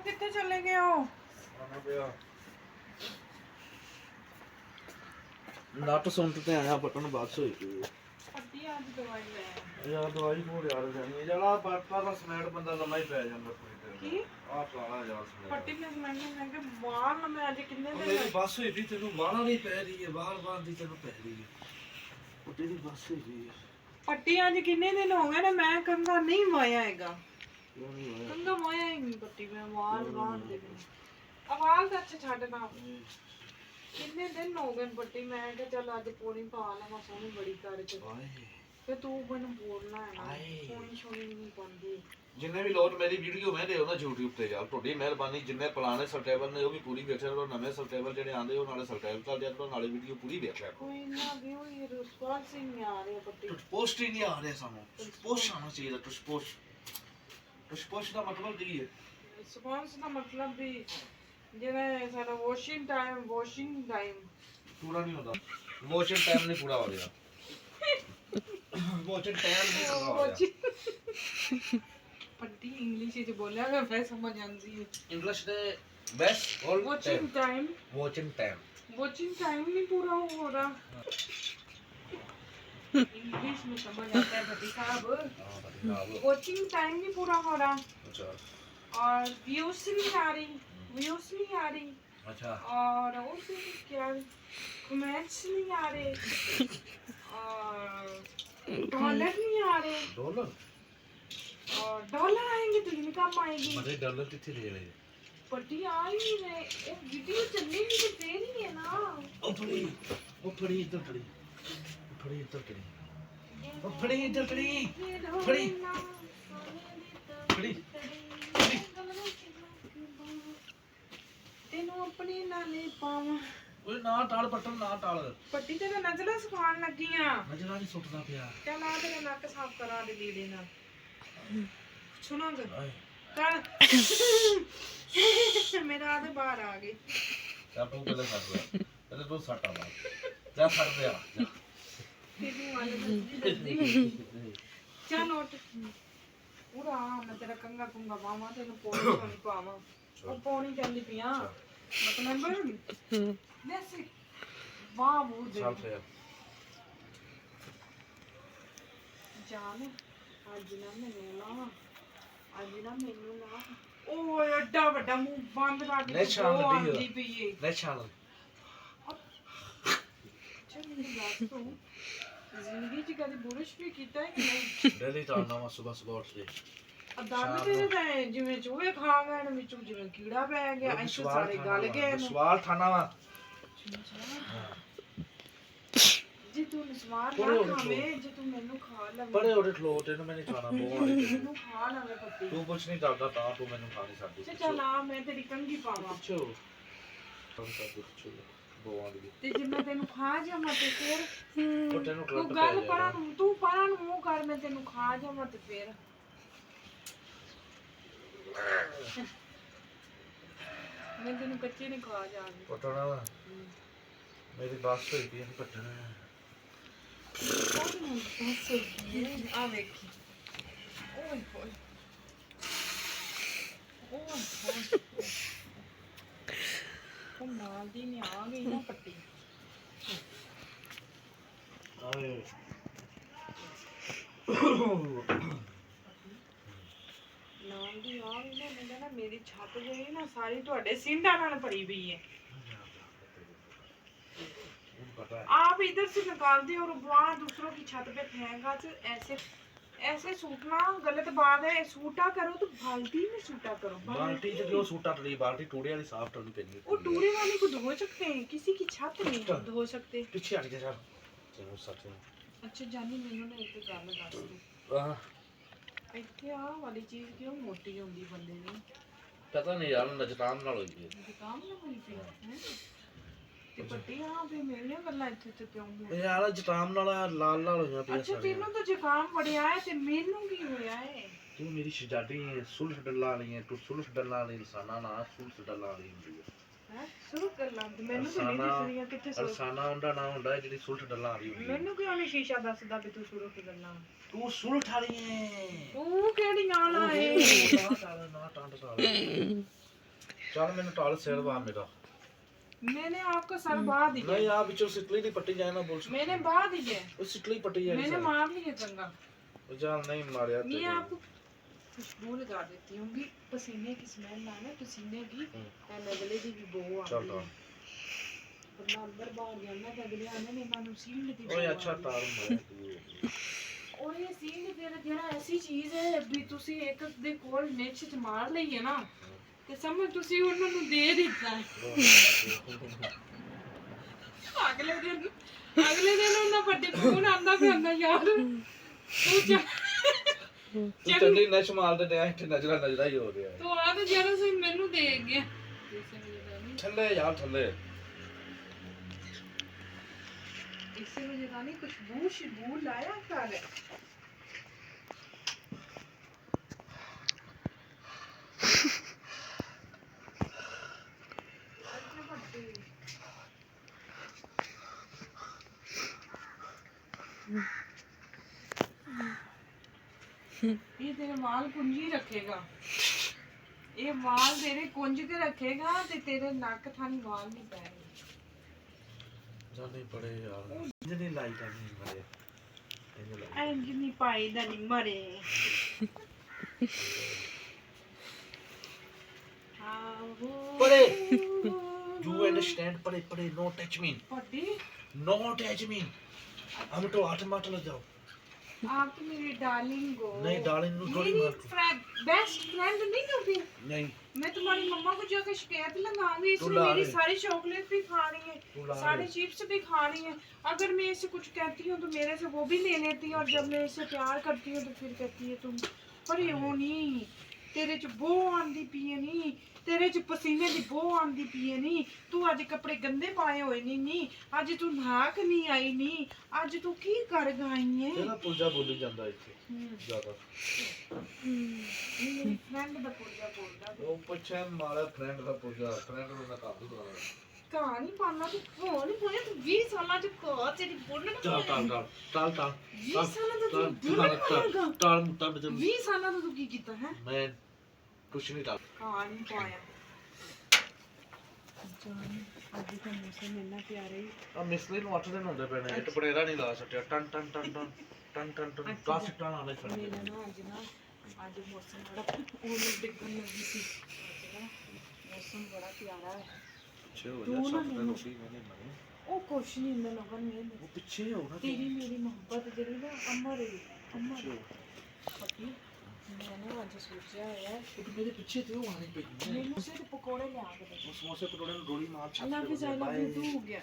ਕਿੱਥੇ ਚਲੇ ਗਏ ਹੋ? ਨੱਟ ਸੁਣਤ ਤੇ ਆਇਆ ਬਟਨ ਬਸ ਹੋਈ ਗਈ ਪੱਟੀ ਅੱਜ ਦਵਾਈ ਲੈ ਯਾਰ ਦਵਾਈ ਕੋਲ ਯਾਰ ਜਾਣੀ ਹੈ ਜਿਹੜਾ ਬਟਾ ਦਾ ਸਮੈਟ ਬੰਦਾ ਲੰਮਾ ਹੀ ਪੈ ਜਾਂਦਾ ਕੀ ਆਹ ਸਾਲਾ ਯਾਰ ਸਮੈਟ ਪੱਟੀ ਨੇ ਮੈਂ ਕਿ ਬਾਹਰ ਨਾ ਮੈਂ ਅੱਜ ਕਿੰਨੇ ਦਿਨ ਮੇਰੀ ਬੱਸ ਹੋਈ ਵੀ ਤੈਨੂੰ ਬਾਹਰ ਨਹੀਂ ਪੈ ਰਹੀ ਹੈ ਬਾਹਰ ਦੀ ਤੈਨੂੰ ਪੈ ਰਹੀ ਹੈ ਉਹ ਤੇਰੀ ਬੱਸ ਹੋਈ ਵੀ ਪੱਟੀ ਅੱਜ ਕਿੰਨੇ ਦਿਨ ਹੋ ਗਏ ਨੇ ਮੈਂ ਕੰਗਾ ਨਹੀਂ ਮਾਇਆ ਹੈਗਾ ਕਿਉਂ ਨਹੀਂ ਹੋਇਆ ਕੰਗਾ ਮਾਇਆ ਹੀ ਨਹੀਂ ਪੱਟੀ ਮੈਂ ਬਾਹਰ ਦੇ ਆਵਾਜ਼ ਅੱਛਾ ਛੱਡਣਾ ਕਿੰਨੇ ਦਿਨ ਹੋ ਗਏ ਪੱਟੀ ਮੈਂ ਕਿ ਚੱਲ ਅੱਜ ਪੋਣੀ ਪਾ ਲਵਾਂ ਸੋਹਣੀ ਬੜੀ ਕਰਕੇ ਤੇ ਤੂੰ ਮੈਨੂੰ ਬੋਲਣਾ ਹੈ ਨਾ ਸੋਹਣੀ ਨਹੀਂ ਪਾਉਂਦੀ ਜਿੰਨੇ ਵੀ ਲੋਟ ਮੇਰੀ ਵੀਡੀਓ ਮੈਂ ਦੇ ਉਹਨਾਂ YouTube ਤੇ ਜਾ ਤੁਹਾਡੀ ਮਿਹਰਬਾਨੀ ਜਿੰਨੇ ਪੁਰਾਣੇ ਸਬਟਾਈਟਲ ਨੇ ਉਹ ਵੀ ਪੂਰੀ ਵੇਖਿਆ ਕਰੋ ਨਵੇਂ ਸਬਟਾਈਟਲ ਜਿਹੜੇ ਆਂਦੇ ਉਹ ਨਾਲੇ ਸਬਟਾਈਟਲ ਚੱਲ ਜਾ ਕਰੋ ਨਾਲੇ ਵੀਡੀਓ ਪੂਰੀ ਵੇਖਿਆ ਕਰੋ ਕੋਈ ਨਾ ਵੀ ਉਹ ਰਿਸਪੌਂਸ ਹੀ ਨਹੀਂ ਆ ਰਿਹਾ ਪੱਟੀ ਪੋਸਟ ਹੀ ਨਹੀਂ ਆ ਰਿਹਾ ਸਾਨੂੰ ਪੋਸਟ ਆਉਣਾ ਚਾਹੀਦਾ ਪੋਸਟ ਦਾ ਮਤਲਬ ਕੀ ਹੈ ਰਿਸਪੌਂਸ ਦਾ ਮਤਲਬ ਵੀ ਜਿਵੇਂ ਸਾਡਾ ਵਾਸ਼ਿੰਗ ਟਾਈਮ ਪੂਰਾ ਨਹੀਂ ਹੁੰਦਾ ਮੋਸ਼ਨ ਟਾਈਮ ਨਹੀਂ ਪੂਰਾ ਹੋ ਰਿਹਾ ਮੋਸ਼ਨ ਟਾਈਮ ਨਹੀਂ ਪੂਰਾ ਹੋ ਰਿਹਾ ਪੱਟੀ ਇੰਗਲਿਸ਼ ਵਿੱਚ ਬੋਲਿਆ ਮੈਂ ਫੇਰ ਸਮਝ ਆਂਦੀ ਹੈ ਇੰਗਲਿਸ਼ ਦੇ ਬੈਸਟ ਆਲ ਵਾਚਿੰਗ ਟਾਈਮ नहीं पूरा हो रहा इंग्लिश में समझ आता है भट्टी साहब वाचिंग टाइम नहीं पूरा हो रहा अच्छा और व्यूज नहीं आ रही अच्छा और फिर क्या कमेंट्स नहीं आ रहे और डॉलर नहीं आ रहे डॉलर और डॉलर आएंगे तो इनकम आएगी मतलब डॉलर कितने ले रहे पट्टी आ ही नहीं रहे एक वीडियो चलने की तो दे रही है ना ओ फड़ी इधर तेनू अपने नाले पावा ओए ना टाल बटन ना टाल पट्टी तेरा नजला सुखान लगी आ नजरा नहीं सुटदा पिया चल आ तेरा नक साफ करा दे लीड़े नाल सुनो कर मेरा आधे बाहर आ गए अब तू पहले तू सट आ जा सट दे आ तेरी वाले चल उठ पूरा मैं तेरा कंगा कुंगा पावा तेनू पौनी नहीं पावा ओ पौनी चलदी पिया मतलब जैसे वाह वो दे चल फिर जान आज ना मैं लावा आज ना मेनू ना ओ एड्डा बड़ा मुंह बंद कर नहीं छाल आंदी पई है नहीं छाल चल मेरी बात सुन जिंदगी च कभी बुरश भी कीता है कि नहीं डेली टालना वा सुबह उठ के ਦੰਦ ਤੇਰੇ ਤਾਂ ਜਿਵੇਂ ਚੂਹੇ ਖਾ ਗਏ ਨੇ ਵਿੱਚੋਂ ਜਿਵੇਂ ਕੀੜਾ ਪੈ ਗਿਆ ਐਸੇ ਸਾਰੇ ਗਲ ਗਏ ਨੇ ਸਵਾਲ ਖਾਣਾ ਵਾ ਜੇ ਤੂੰ ਸਵਾਰ ਨਾ ਖਾਵੇਂ ਜੇ ਤੂੰ ਮੈਨੂੰ ਖਾ ਲਵੇਂ ਬੜੇ ਉਹਦੇ ਖਲੋਟ ਇਹਨੂੰ ਮੈਂ ਨਹੀਂ ਖਾਣਾ ਬਹੁਤ ਮੈਨੂੰ ਖਾ ਲਵੇਂ ਪੱਤੀ ਤੂੰ ਕੁਛ ਨਹੀਂ ਕਰਦਾ ਤਾਂ ਤੂੰ ਮੈਨੂੰ ਖਾ ਨਹੀਂ ਸਕਦੀ ਚੱਲ ਆ ਮੈਂ ਤੇਰੀ ਕੰਗੀ ਪਾਵਾਂ ਪੁੱਛੋ ਕੰਮ ਕਰ ਪੁੱਛੋ ਬੋਆਂ ਦੀ ਤੇ ਜੇ ਮੈਂ ਤੈਨੂੰ ਖਾ ਜਾਵਾਂ ਤੇ ਫਿਰ ਉਹ ਤੈਨੂੰ ਤੂੰ ਗੱਲ ਪਰਾਂ ਨੂੰ ਮੂੰਹ ਕਰ ਮੈਂ ਤੈਨੂੰ ਖਾ ਜਾਵਾਂ ਤੇ ਫਿਰ मैं तेनू कच्चे नहीं खा जाऊंगी पटना वा मेरी बात होई थी पटना आ देखी ओए ओए ओ माल दी ने आ गई ना पट्टी आए नाम दी आ गई ना मैं ना मेरी छत जो है ना सारी ਤੁਹਾਡੇ ਸਿੰਡਾ ਨਾਲ ਭਰੀ हुई है आप इधर से निकाल दे और वहाँ दूसरों की छत पे फेंका तो ऐसे सूटना गलत बात है सूटा करो तो बाल्टी में सूटा करो बाल्टी से क्यों सूटा टली बाल्टी टूड़े वाली साफ टर्न पेनी वो टूड़े वाली को धो सकते हैं किसी की छत नहीं धो सकते पीछे हट जा चलो सच अच्छा जानी मैंने ना एक गल दस दो हां ਇੱਥੇ ਆ ਵਾਲੀ ਚੀਜ਼ ਕਿਉਂ ਮੋਟੀ ਹੁੰਦੀ ਬੰਦੇ ਦੀ ਪਤਾ ਨਹੀਂ ਯਾਰ ਨਜਤਾਨ ਨਾਲ ਹੋਈ ਹੈ ਜ਼ੁਕਾਮ ਨਾ ਹੋਈ ਪਈ ਹੈ ਤੇ ਪੱਟੀ ਆ ਵੀ ਮੇਰੀਆਂ ਗੱਲਾਂ ਇੱਥੇ ਤੇ ਕਿਉਂ ਹੋ ਯਾਰ ਜ਼ੁਕਾਮ ਨਾਲ ਲਾਲ ਲਾਲ ਹੋਈਆਂ ਪਈਆਂ ਅੱਛਾ ਤੈਨੂੰ ਤਾਂ ਜ਼ੁਕਾਮ ਬੜਿਆ ਹੈ ਤੇ ਮੈਨੂੰ ਕੀ ਹੋਇਆ ਹੈ ਤੂੰ ਮੇਰੀ ਸ਼ਜਾਦੀ ਸੁਲਫ ਡੱਲਾ ਵਾਲੀ ਹੈ ਤੂੰ ਸੁਲਫ ਡੱਲਾ ਵਾਲੀ ਇਨਸਾਨਾ ਨਾ ਸੁਲਫ ਡੱਲਾ ਵਾਲੀ ਹੁੰਦੀ ਹੈ ਸ਼ੁਰੂ ਕਰ ਲਾਂ ਮੈਨੂੰ ਤਾਂ ਨਹੀਂ ਦਿਸ ਰਹੀ ਕਿੱਥੇ ਅਰਸਾਨਾ ਹੁੰਦਾ ਨਾ ਹੁੰਦਾ ਜਿਹੜੀ ਸੁਲਫ ਡੱਲਾ ਵਾਲੀ ਹੁੰਦੀ ਮੈਨੂੰ ਕਿਉਂ ਨਹੀਂ ਸ਼ੀਸ਼ਾ ਦੱਸਦਾ ਵੀ ਤੂੰ ਸ਼ੁਰੂ ਕਰ ਗੱਲਾਂ ਤੂੰ ਸੁਲਠ ਵਾਲੀ ਹੈ ਤੂੰ ਕਿਹੜੀ ਨਾਲ ਆਏ ਨਾ ਟਾਂਡ ਸਾਲ चल मैंने टाल सिर बा मेरा मैंने आपका सर बांध दिया नहीं आप बिचो सिटली दी पट्टी जाए ना बोल मैंने बांध दिया वो सिटली पट्टी जाए मैंने मार लिया कंगा चल नहीं मारया मैं आपको खुशबू लगा देती हूँ कि पसीने की स्मेल ना ना पसीने की नगले की भी बो आ चल रही वरना अंदर बाहर जाना तो अगले आने ने इन्होंने सील दी ओए अच्छा तार मार और ये सील तेरा जरा ऐसी चीज है भी ਤੁਸੀਂ ਇੱਕ ਦੇ ਕੋਲ ਨਿਚ ਚ ਮਾਰ ਲਈਏ ਨਾ ਤੇ ਸਮਝ ਤੁਸੀਂ ਉਹਨਾਂ ਨੂੰ ਦੇ ਦਿੱਤਾ ਹੈ ਅਗਲੇ ਦਿਨ ਉਹਨਾਂ ਵੱਡੇ ਫੋਨ ਆਂਦਾ ਪਿਆ ਯਾਰ ਤੂੰ चंडी नश मार दे इथे नजरा नजरा ही हो गया तो आ तो जरा से मेनू दे गया थल्ले यार थल्ले इससे मुझे गानी खुशबू शबू लाया काले ये तेरे वाल कुंजी रखेगा ये वाल तेरे कुंज के रखेगा ते तेरे नक थानी वाल नहीं पैएंगे जाने पड़े यार इतनी लाइट नहीं मरे इंज नहीं पाई दा नहीं मरे पड़े you understand पड़े पड़े no touch me पट्टी no touch me हम तो हाथ मत लग जाओ आप तो मेरी डार्लिंग हो नहीं डार्लिंग नु थोड़ी मार बेस्ट फ्रेंड नहीं हो फिर नहीं मैं तुम्हारी मम्मा को जाकर शिकायत लगाऊंगी तू इसने ला मेरी दे। सारी चॉकलेट भी खा रही है तू ला सारे दे। चिप्स भी खा रही है अगर मैं इसे कुछ कहती हूँ तो मेरे से वो भी ले लेती है और जब मैं इसे प्यार करती हूँ तो फिर कहती है तुम पर वो नहीं तेरे च बो आंदी पी है नहीं तेरे च पसीने दी बो आंदी पी है नहीं तू अज कपड़े गंदे पाए हुए नहीं अज तू नाक नहीं आई नहीं अज तू की कर गई है तेरा पुर्जा बोली ਜਾਂਦਾ ਇੱਥੇ ਜ਼ਿਆਦਾ मेरी फ्रेंड दा पुर्जा बोलदा ਉਹ ਪੁੱਛੇ ਮਾਰਾ ਫਰੈਂਡ ਦਾ ਪੁਰਜਾ ਫਰੈਂਡ ਨੂੰ ਨਾ ਕਾਬੂ ਕਰਾਉਣਾ ਕਹਾਣੀ ਪਾਣਾ ਤੂੰ ਫੋਨ ਪੋਇਆ ਤੂੰ 20 ਸਾਲਾਂ ਚ ਕੋ ਤੇਰੀ ਬੋਲਣ ਟਾਲ ਟਾਲ 20 ਸਾਲਾਂ ਦਾ ਤੂੰ ਬੋਲਣ ਲੱਗਾ ਟਾਲ ਮੁੱਟਾ ਬਜਮ 20 ਸਾਲਾਂ ਦਾ ਤੂੰ ਕੀ ਕੀਤਾ ਹੈ ਮੈਂ ਕੁਛ ਨਹੀਂ ਟਾਲ ਕਹਾਣੀ ਪਾਇਆ ਜਾਨ ਅੱਜ ਤਾਂ ਮੌਸਮ ਇੰਨਾ ਪਿਆਰਾ ਹੀ ਆ ਮਿਸਲੀ ਨੂੰ 8 ਦਿਨ ਹੁੰਦੇ ਪਏ ਨੇ ਇੱਕ ਬੜੇਰਾ ਨਹੀਂ ਲਾ ਸਕਿਆ ton ton ton ton ton ton ton 10 ton ਆਲੇ ਛੱਡ ਮੇਰਾ ਨਾ ਅੱਜ ਮੌਸਮ ਬੜਾ ਉਹ ਮੈਨੂੰ ਡਿੱਗਣ ਲੱਗੀ ਸੀ ਅੱਜ ਨਾ ਮੌਸਮ ਬੜਾ ਪਿਆਰਾ ਹੈ ਪਿੱਛੇ ਹੋ ਤੂੰ ਜਾ ਨਾ ਸਭ ਮੈਨੂੰ- ਰੋਟੀ ਮੈंने ਬਣਾਈ ਉਹ ਕੁਛ ਨਹੀਂ ਹੁੰਦਾ ਲੋਕਾਂ ਨੂੰ ਇਹ ਉਹ ਪਿੱਛੇ ਹੋ ਨਾ ਤੇਰੀ ਮੇਰੀ ਮੁਹੱਬਤ ਜਿਹੜੀ ਨਾ ਅਮਰ ਹੈ ਅਮਰ ਪਿੱਛੇ ਹੋ। ਪਤੀ ਮੈਂ ਨਾ ਅੱਜ ਸੋਚਿਆ ਹੋਇਆ ਉਹ ਤੂੰ ਮੇਰੇ ਪਿੱਛੇ ਤੇ ਉਹ ਆਣੇ ਪਈ ਮੈਨੂੰ ਸਿਰ ਪਕੌੜੇ ਲਿਆ ਕੇ ਦੇ ਉਹ ਸਮੋਸੇ ਪਕੌੜੇ ਨੂੰ ਗੋਲੀ ਮਾਰ ਛੱਡ ਅੱਲਾ ਹਾਫਿਜ਼ ਆਈ ਲਵ ਯੂ ਟੂ ਹੋ ਗਿਆ